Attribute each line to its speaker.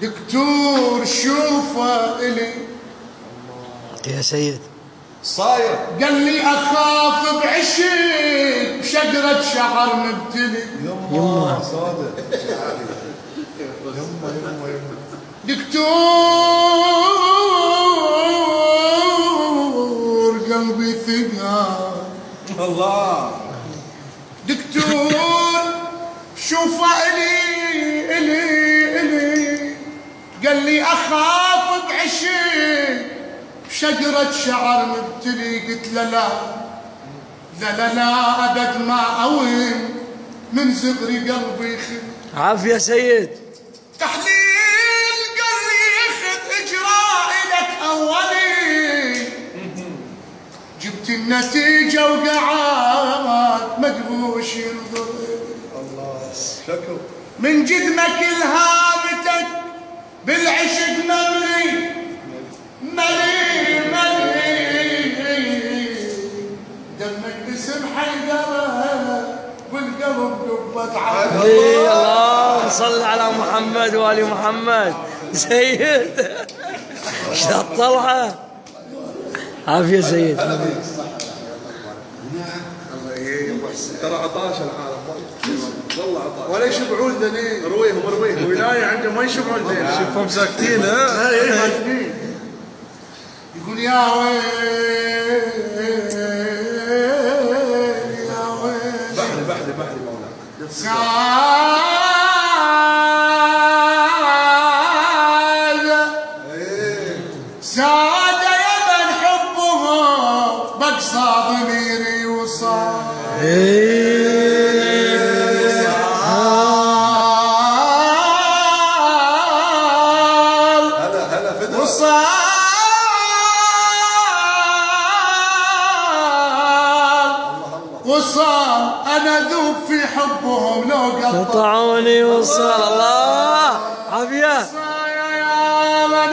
Speaker 1: دكتور شوفه إلي
Speaker 2: يا سيد
Speaker 3: صاير
Speaker 1: قال لي أخاف بعشق بشقرة شعر مبتلي.
Speaker 3: يما صادق يما
Speaker 1: دكتور قلبي ثقال
Speaker 3: الله.
Speaker 1: دكتور شوفه إلي قال لي أخاف بعشق بشقرة شعر مبتلي. قلت له لا أبد ما أوين من زغري قلبي خذ
Speaker 2: عافية سيد.
Speaker 1: تحليل قال لي خذ إجراء لك أولي. جبت النتيجة وقعد مدبوش ينظر.
Speaker 3: الله شكر
Speaker 1: من جدمك الهامتك بالعشق مملي دمك باسم حيدرة والقلب قبة عين.
Speaker 2: اللهم صل على محمد وآل محمد. سيد ايش ذا الطلعة. عافية سيد.
Speaker 3: ترى عطاش العالم والله عطاش
Speaker 1: ولا يشبعون ذنين
Speaker 3: ارويهم
Speaker 1: ولاية عندهم ما يشبعون ذنين.
Speaker 3: شوفهم ساكتين ها.
Speaker 1: يقول يا ويل
Speaker 3: بحلي مولانا
Speaker 1: سادة يا من حبهم بقصى ضميري وصار.
Speaker 3: هلا فدرة
Speaker 1: وصال انا ذوب في حبهم لو
Speaker 2: قطعوني وصال. الله عافية.
Speaker 1: يا من